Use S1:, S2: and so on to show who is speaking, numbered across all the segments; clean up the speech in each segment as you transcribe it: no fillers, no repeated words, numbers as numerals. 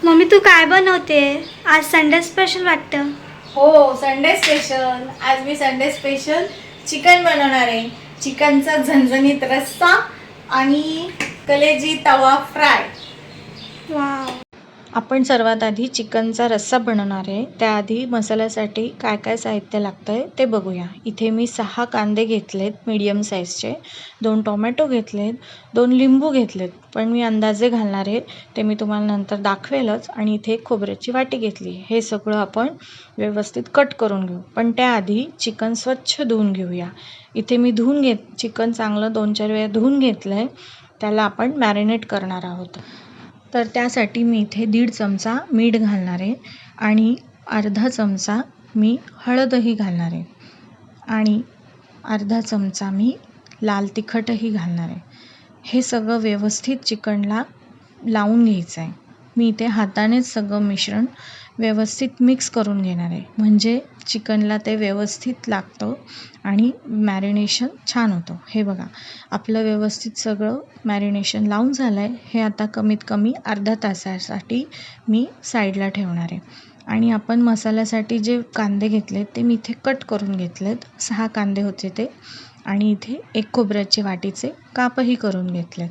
S1: Mummy तू काय बनवते? आज संडे स्पेशल वाटतं.
S2: हो, संडे स्पेशल. आज मी संडे स्पेशल चिकन बनवणार आहे. चिकनचा झणझणीत रस्सा आणि कलेजी तवा फ्राय.
S1: वाव.
S2: आपण सर्वात आधी चिकनचा रस्सा बनवणार आहे. त्याआधी मसाल्यासाठी काय काय साहित्य लागतं आहे ते बघूया. इथे मी 6 कांदे घेतलेत मीडियम साईजचे, 2 टोमॅटो घेतलेत, 2 लिंबू घेतलेत, पण मी अंदाजे घालणार आहे ते मी तुम्हाला नंतर दाखवेलच. आणि इथे खोबऱ्याची वाटी घेतली. हे सगळं आपण व्यवस्थित कट करून घेऊ, पण त्याआधी चिकन स्वच्छ धुवून घेऊया. इथे मी चिकन चांगलं 2-4 वेळा धुवून घेतलं आहे. त्याला आपण मॅरिनेट करणार आहोत. तर त्यासाठी मी इथे 1.5 चमचा मीठ घालणार आहे आणि अर्धा चमचा मी हळदही घालणार आहे आणि अर्धा चमचा मी लाल तिखटही घालणार आहे. हे सगळं व्यवस्थित चिकनला लावून घ्यायचं आहे. मी इथे हातानेच सगळं मिश्रण व्यवस्थित मिक्स करून घेणार आहे, म्हणजे चिकनला ते व्यवस्थित लागतं आणि मॅरिनेशन छान होतं. हे बघा, आपलं व्यवस्थित सगळं मॅरिनेशन लावून झालं आहे. हे आता कमीत कमी अर्धा तासासाठी मी साईडला ठेवणार आहे. आणि आपण मसाल्यासाठी जे कांदे घेतलेत ते मी इथे कट करून घेतलेत. 6 कांदे होते ते, आणि इथे 1 खोबऱ्याचे वाटीचे कापही करून घेतलेत.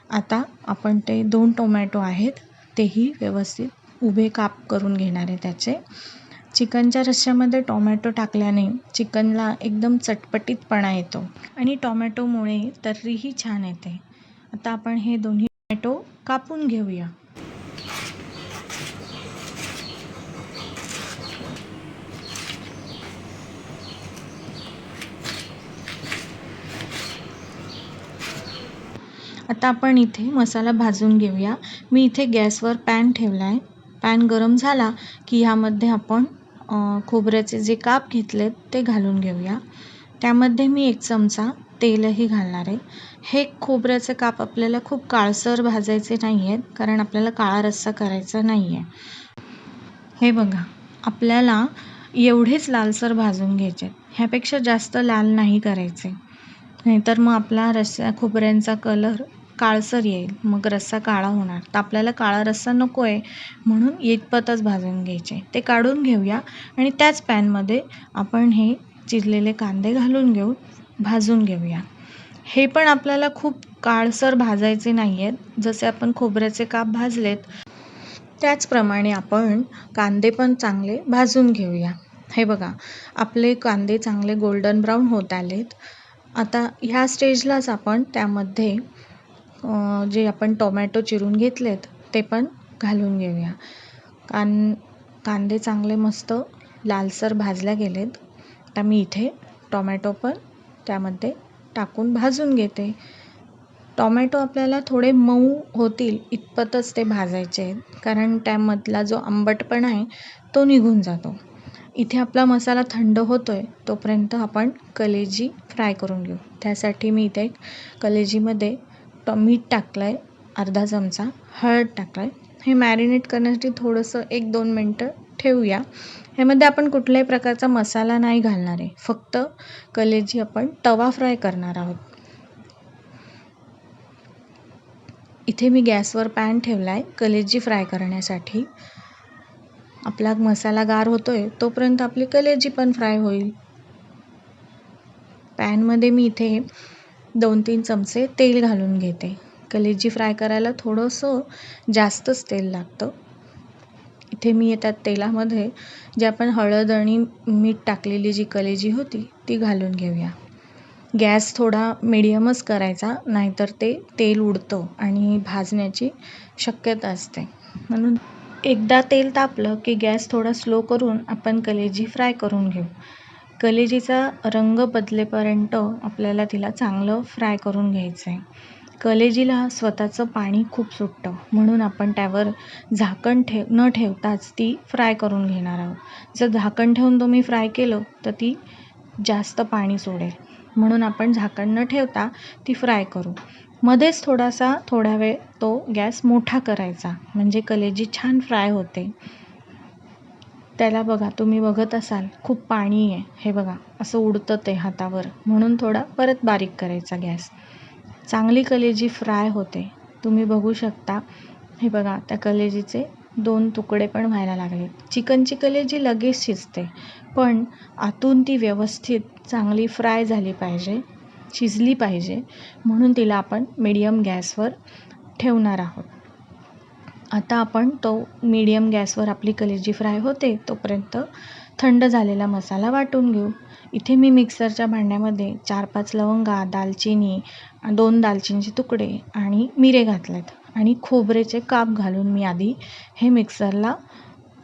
S2: आता आपण ते 2 टोमॅटो आहेत तेही व्यवस्थित उभे काप करून घेणार आहे त्याचे. चिकनच्या रश्श्यामध्ये टोमॅटो टाकल्याने चिकनला एकदम चटपटीतपणा येतो आणि टोमॅटोमुळे तर्रीही छान येते. आता आपण हे दोन्ही टोमॅटो कापून घेऊया. आता आपण इथे मसाला भाजून घेऊया. मी इथे गॅसवर पॅन ठेवला आहे. पॅन गरम झाला की ह्यामध्ये आपण खोबऱ्याचे जे काप घेतलेत ते घालून घेऊया. त्यामध्ये मी 1 चमचा तेलही घालणार आहे. हे खोबऱ्याचे काप आपल्याला खूप काळसर भाजायचे नाही आहेत, कारण आपल्याला काळा रस्सा करायचा नाही आहे. हे बघा, आपल्याला एवढेच लालसर भाजून घ्यायचे, ह्यापेक्षा जास्त लाल नाही करायचे, नाहीतर मग आपला खोबऱ्यांचा कलर काळसर येईल, मग रस्सा काळा होणार. तर आपल्याला काळा रस्सा नको आहे, म्हणून इतपतच भाजून घ्यायचे. ते काढून घेऊया आणि त्याच पॅनमध्ये आपण हे चिरलेले कांदे घालून भाजून घेऊया. हे पण आपल्याला खूप काळसर भाजायचे नाही आहेत. जसे आपण खोबऱ्याचे काप भाजलेत त्याचप्रमाणे आपण कांदे पण चांगले भाजून घेऊया. हे बघा, आपले कांदे चांगले गोल्डन ब्राऊन होत आलेत. आता ह्या स्टेजलाच आपण त्यामध्ये जे आपण टोमॅटो चिरून घेतलेत ते पण घालून घेऊया. कांदे चांगले मस्त लालसर भाजल्या गेलेत. आता मी इथे टोमॅटो पण त्यामध्ये टाकून भाजून घेते. टोमॅटो आपल्याला थोडे मऊ होतील इतपतच ते भाजायचे आहेत, कारण त्यामधला जो आंबटपणा आहे तो निघून जातो. इथे आपला मसाला थंड होतोय तोपर्यंत आपण कलेजी फ्राय करून घेऊ. त्यासाठी मी इथे कलेजीमध्ये मीठ टाकलं आहे, अर्धा चमचा हळद टाकलं आहे. हे मॅरिनेट करण्यासाठी थोडंसं 1-2 मिनटं ठेवूया. ह्यामध्ये आपण कुठल्याही प्रकारचा मसाला नाही घालणार आहे, फक्त कलेजी आपण तवा फ्राय करणार आहोत. इथे मी गॅसवर पॅन ठेवला आहे कलेजी फ्राय करण्यासाठी. आपला मसाला गार होतोय तोपर्यंत आपली कलेजी पण फ्राय होईल. पॅनमध्ये मी इथे 2-3 चमचे तेल घालून घेते. कलेजी फ्राय करायला थोडंसं जास्तच तेल लागतं. इथे मी त्या तेलामध्ये जे आपण हळद आणि मीठ टाकलेली जी कलेजी होती ती घालून घेऊया. गॅस थोडा मिडियमच करायचा, नाहीतर ते तेल उडतं आणि भाजण्याची शक्यता असते. म्हणून एकदा तेल तापलं की गॅस थोडा स्लो करून आपण कलेजी फ्राय करून घेऊ. कलेजीचा रंग बदलेपर्यंत आपल्याला तिला चांगलं फ्राय करून घ्यायचं आहे. कलेजीला स्वतःचं पाणी खूप सुटतं, म्हणून आपण त्यावर झाकण न ठेवताच ती फ्राय करून घेणार आहोत. जर झाकण ठेवून तुम्ही फ्राय केलं तर ती जास्त पाणी सोडेल, म्हणून आपण झाकण न ठेवता ती फ्राय करू. मध्येच थोडा वेळ तो गॅस मोठा करायचा, म्हणजे कलेजी छान फ्राय होते. त्याला बघा, तुम्ही बघत असाल खूप पाणी आहे. हे बघा, असं उडतं ते हातावर, म्हणून थोडा परत बारीक करायचा गॅस. चांगली कलेजी फ्राय होते, तुम्ही बघू शकता. हे बघा, त्या कलेजीचे 2 तुकडे पण व्हायला लागले. चिकनची कलेजी लगेच शिजते, पण आतून ती व्यवस्थित चांगली फ्राय झाली पाहिजे, शिजली पाहिजे, म्हणून तिला आपण मीडियम गॅसवर ठेवणार आहोत. आता आपण तो मीडियम गॅसवर आपली कलेजी फ्राय होते तोपर्यंत थंड झालेला मसाला वाटून घेऊ. इथे मी मिक्सरच्या भांड्यामध्ये 4-5 लवंगा, दालचिनी, 2 दालचिनीचे तुकडे आणि मिरे घातलेत आणि खोबरेचे काप घालून मी आधी हे मिक्सरला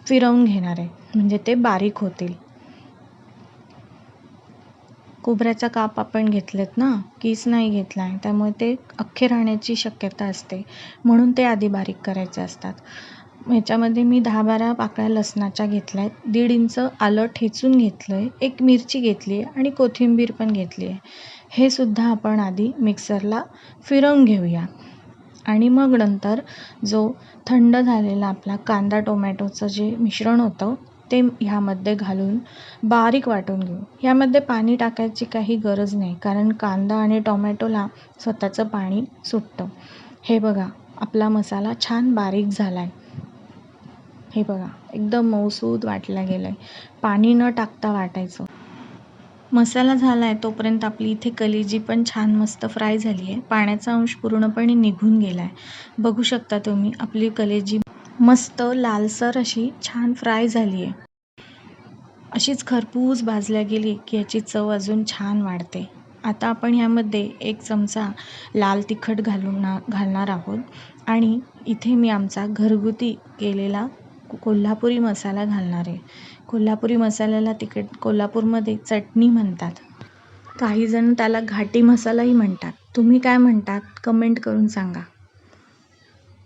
S2: फिरवून घेणार आहे, म्हणजे ते बारीक होतील. खोबऱ्याचा काप आपण घेतलेत ना, कीस नाही घेतला आहे, त्यामुळे ते अख्खे राहण्याची शक्यता असते, म्हणून ते आधी बारीक करायचे असतात. ह्याच्यामध्ये मी 10-12 पाकळ्या लसणाच्या घेतल्या आहेत, 1.5 इंच आलं ठेचून घेतलं आहे, 1 मिरची घेतली आहे आणि कोथिंबीर पण घेतली आहे. हे सुद्धा आपण आधी मिक्सरला फिरवून घेऊया आणि मग नंतर जो थंड झालेला आपला कांदा टोमॅटोचं जे मिश्रण होतं ते ह्यामध्ये घालून बारीक वाटून घेऊ. ह्यामध्ये पाणी टाकायची काही गरज नाही, कारण कांदा आणि टोमॅटोला स्वतःचं पाणी सुटतं. हे बघा, आपला मसाला छान बारीक झाला आहे. हे बघा, एकदम मऊसूद वाटला गेला आहे, पाणी न टाकता वाटायचं. मसाला झाला आहे तोपर्यंत आपली इथे कलेजी पण छान मस्त फ्राय झाली आहे, पाण्याचा अंश पूर्णपणे निघून गेला आहे. बघू शकता तुम्ही, आपली कलेजी मस्त लालसर अशी छान फ्राय झाली आहे. अशीच खरपूस भाजल्या गेली की याची चव अजून छान वाढते. आता आपण ह्यामध्ये 1 चमचा लाल तिखट घालणार आहोत आणि इथे मी आमचा घरगुती केलेला कोल्हापुरी मसाला घालणार आहे. कोल्हापुरी मसाल्याला कोल्हापूरमध्ये चटणी म्हणतात. काही जण त्याला घाटी मसालाही म्हणतात. तुम्ही काय म्हणतात कमेंट करून सांगा.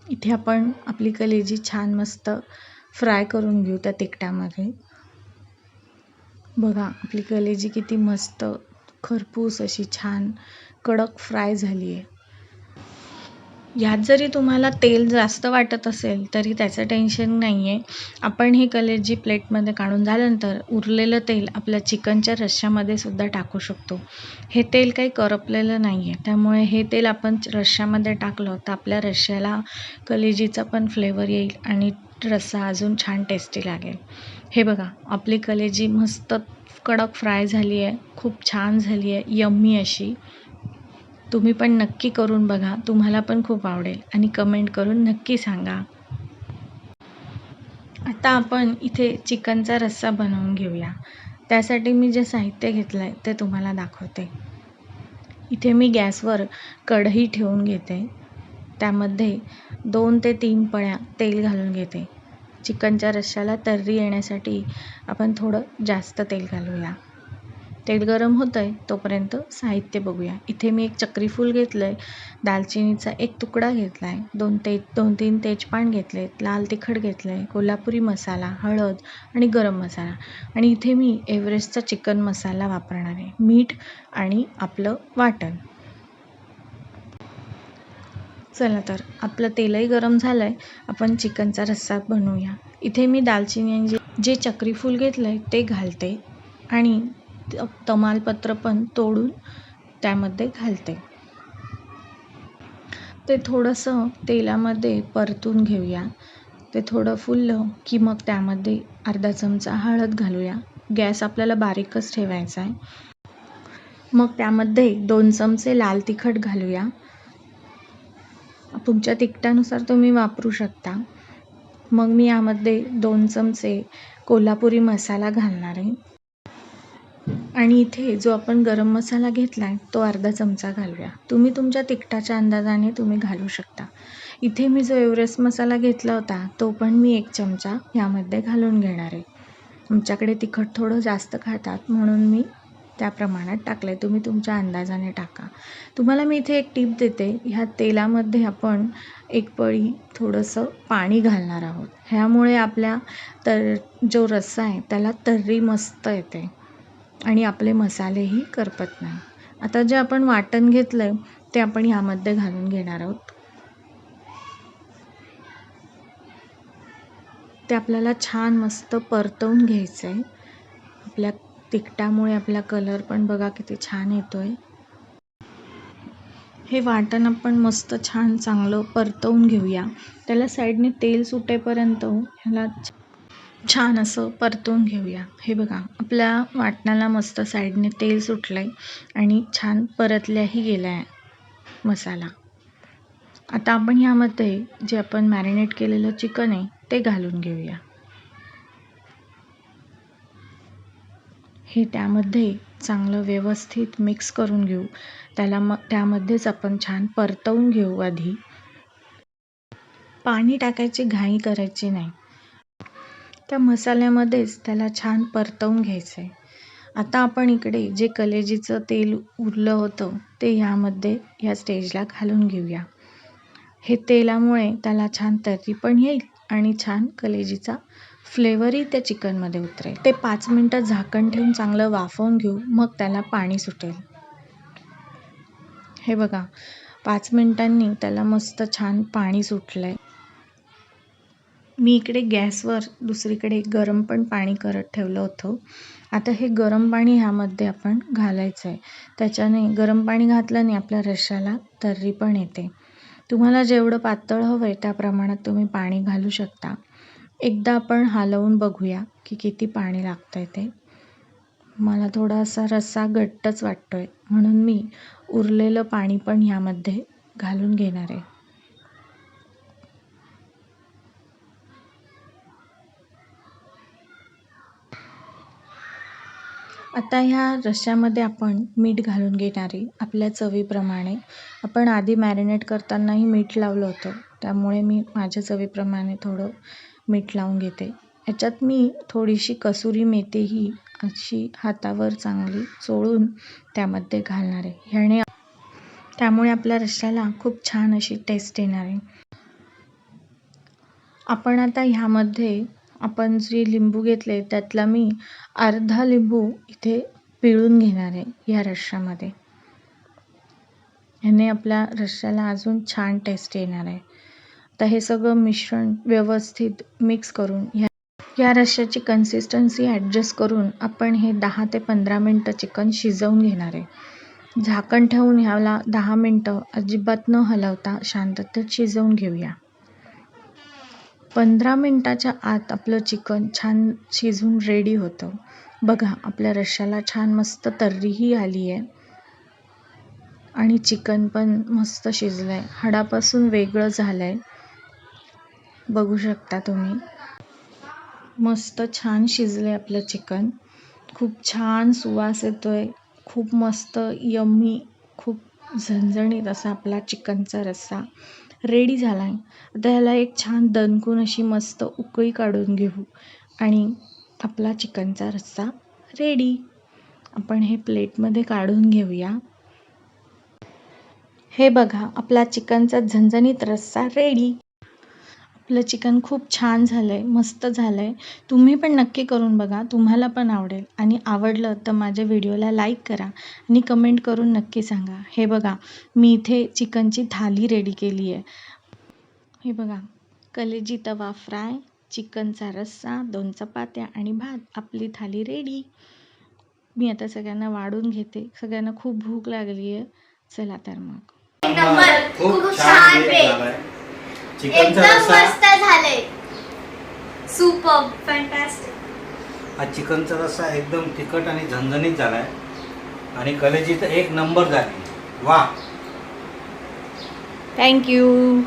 S2: इथे आपण आपली कलेजी छान मस्त फ्राय करून घेऊ त्या तिखटामध्ये. बघा, आपली कलेजी किती मस्त खरपूस अशी छान कडक फ्राय झाली आहे. ह्यात जरी तुम्हाला तेल जास्त वाटत असेल तरी त्याचं टेन्शन नाही आहे. आपण ही कलेजी प्लेटमध्ये काढून झाल्यानंतर उरलेलं तेल आपल्या चिकनच्या रश्श्यामध्ये सुद्धा टाकू शकतो. हे तेल काही करपलेलं नाही आहे, त्यामुळे हे तेल आपण रश्श्यामध्ये टाकलं तर आपल्या रश्श्याला कलेजीचा पण फ्लेवर येईल आणि रस्सा अजून छान टेस्टी लागेल. हे बघा, आपली कलेजी मस्त कडक फ्राय झाली आहे, खूप छान झाली आहे, यम्मी अशी. तुम्ही पण नक्की करून बघा, तुम्हाला पण खूप आवडेल आणि कमेंट करून नक्की सांगा. आता आपण इथे चिकनचा रस्सा बनवून घेऊया. त्यासाठी मी जे साहित्य घेतलं आहे ते तुम्हाला दाखवते. इथे मी गॅसवर कढई ठेवून घेते, त्यामध्ये 2 ते 3 पळ्या तेल घालून घेते. चिकनच्या रश्श्याला तर्री येण्यासाठी आपण थोडं जास्त तेल घालूया. तेल गरम होतं आहे तोपर्यंत साहित्य बघूया. इथे मी 1 चक्रीफूल घेतलं आहे, दालचिनीचा 1 तुकडा घेतला आहे, 2-3 तेजपान घेतलेत, लाल तिखट घेतलं आहे, कोल्हापुरी मसाला, हळद आणि गरम मसाला आणि इथे मी एव्हरेस्टचा चिकन मसाला वापरणार आहे, मीठ आणि आपलं वाटण. चला तर, आपलं तेलही गरम झालं आहे, आपण चिकनचा रस्सा बनवूया. इथे मी दालचिनी जे चक्रीफूल घेतलं आहे ते घालते आणि तमालपत्र पण तोडून त्यामध्ये घालते. ते थोडंसं तेलामध्ये परतून घेऊया. ते थोडं फुललं की मग त्यामध्ये अर्धा चमचा हळद घालूया. गॅस आपल्याला बारीकच ठेवायचा आहे. मग त्यामध्ये 2 चमचे लाल तिखट घालूया. तुमच्या तिखटानुसार तुम्ही वापरू शकता. मग मी यामध्ये 2 चमचे कोल्हापुरी मसाला घालणार आहे आणि इथे जो आपण गरम मसाला घेतला आहे तो अर्धा चमचा घालूया. तुम्ही तुमच्या तिखटाच्या अंदाजाने तुम्ही घालू शकता. इथे मी जो एव्हरेस्ट मसाला घेतला होता तो पण मी 1 चमचा यामध्ये घालून घेणार आहे. आमच्याकडे तिखट थोडं जास्त खातात म्हणून मी त्या प्रमाणात टाकलं आहे. तुम्ही तुमच्या अंदाजाने टाका. तुम्हाला मी इथे एक टीप देते. ह्या तेलामध्ये आपण 1 पळी थोडंसं पाणी घालणार आहोत. ह्यामुळे आपल्या जो रस्सा आहे त्याला तर्री मस्त येते आणि आपले मसालेही करपत नाही. आता जे आपण वाटण घेतलं आहे ते आपण ह्यामध्ये घालून घेणार आहोत. ते आपल्याला छान मस्त परतवून घ्यायचं आहे. आपल्या तिखटामुळे आपला कलर पण बघा किती छान येतो आहे. हे वाटण आपण मस्त छान चांगलं परतवून घेऊया. त्याला साईडने तेल सुटेपर्यंत ह्याला छान असं परतवून घेऊया. हे बघा आपल्या वाटणाला मस्त साईडने तेल सुटलंय आणि छान परतल्याही गेलाय मसाला. आता आपण ह्यामध्ये जे आपण मॅरिनेट केलेलं चिकन आहे ते घालून घेऊया. हे त्यामध्ये चांगलं व्यवस्थित मिक्स करून घेऊ. त्यामध्येच आपण छान परतवून घेऊ. आधी पाणी टाकायची घाई करायची नाही. त्या मसाल्यामध्येच त्याला छान परतवून घ्यायचं आहे. आता आपण इकडे जे कलेजीचं तेल उरलं होतं ते ह्यामध्ये या स्टेजला घालून घेऊया. हे तेलामुळे त्याला छान तर्री पण येईल आणि छान कलेजीचा फ्लेवरही त्या चिकनमध्ये उतरेल. ते 5 मिनटं झाकण ठेवून चांगलं वाफवून घेऊ. मग त्याला पाणी सुटेल. हे बघा 5 मिनिटांनी त्याला मस्त छान पाणी सुटलंय. मी इकडे गॅसवर दुसरीकडे गरम पण पाणी करत ठेवलं होतं. आता हे गरम पाणी ह्यामध्ये आपण घालायचं आहे. त्याच्याने गरम पाणी घातल्याने आपल्या रश्श्याला तर्री पण येते. तुम्हाला जेवढं पातळ हवं आहे त्या प्रमाणात तुम्ही पाणी घालू शकता. एकदा आपण हलवून बघूया की किती पाणी लागतंय ते. मला थोडासा रस्सा घट्टच वाटतोय म्हणून मी उरलेलं पाणी पण ह्यामध्ये घालून घेणार आहे. आता ह्या रश्श्यामध्ये आपण मीठ घालून घेणार आहे आपल्या चवीप्रमाणे. आपण आधी मॅरिनेट करतानाही मीठ लावलं होतं, त्यामुळे मी माझ्या चवीप्रमाणे थोडं मीठ लावून घेते. ह्याच्यात मी थोडीशी कसुरी मेथीही अशी हातावर चांगली चोळून त्यामध्ये घालणार आहे. त्यामुळे आपल्या रश्श्याला खूप छान अशी टेस्ट येणार आहे. आपण आता ह्यामध्ये आपण जे लिंबू घेतले त्यातला मी अर्धा लिंबू इथे पिळून घेणार आहे या रश्श्यामध्ये. ह्याने आपल्या रश्श्याला अजून छान टेस्ट येणार आहे. आता हे सगळं मिश्रण व्यवस्थित मिक्स करून या रश्श्याची कन्सिस्टन्सी ॲडजस्ट करून आपण हे 10 ते 15 मिनटं चिकन शिजवून घेणार आहे. झाकण ठेवून ह्याला 10 मिनटं अजिबात न हलवता शांततेत शिजवून घेऊया. 15 मिनटाच्या आत आपलं चिकन छान शिजून रेडी होतं. बघा आपल्या रश्श्याला छान मस्त तर्रीही आली आहे आणि चिकन पण मस्त शिजलं आहे. हाडापासून वेगळं झालं आहे. बघू शकता तुम्ही. मस्त छान शिजलं आहे आपलं चिकन. खूप छान सुवास येतोय. खूप मस्त यम्मी, खूप झणझणीत असा आपला चिकनचा रस्सा रेडी झाला आहे. आता ह्याला एक छान दणकून अशी मस्त उकळी काढून घेऊ आणि आपला चिकनचा रस्सा रेडी. आपण हे प्लेटमध्ये काढून घेऊया. हे बघा आपला चिकनचा झणझणीत रस्सा रेडी. आपलं चिकन खूप छान झालं आहे, मस्त झालं आहे. तुम्ही पण नक्की करून बघा, तुम्हाला पण आवडेल. आणि आवडलं तर माझ्या व्हिडिओला लाईक करा आणि कमेंट करून नक्की सांगा. हे बघा मी इथे चिकनची थाली रेडी केली आहे. हे बघा कलेजी तवा फ्राय, चिकनचा रस्सा, 2 चपात्या आणि भात. आपली थाली रेडी. मी आता सगळ्यांना वाढून घेते. सगळ्यांना खूप भूक लागली आहे. चला तर मग.
S3: खूप छान चिकनचा रस्सा
S1: मस्त झालंय. Super fantastic.
S3: हा चिकनचा रस्सा एकदम तिखट आणि झणझणीत झालाय आणि कलेजी तर एक नंबर झाली. वाह.
S2: थँक्यू.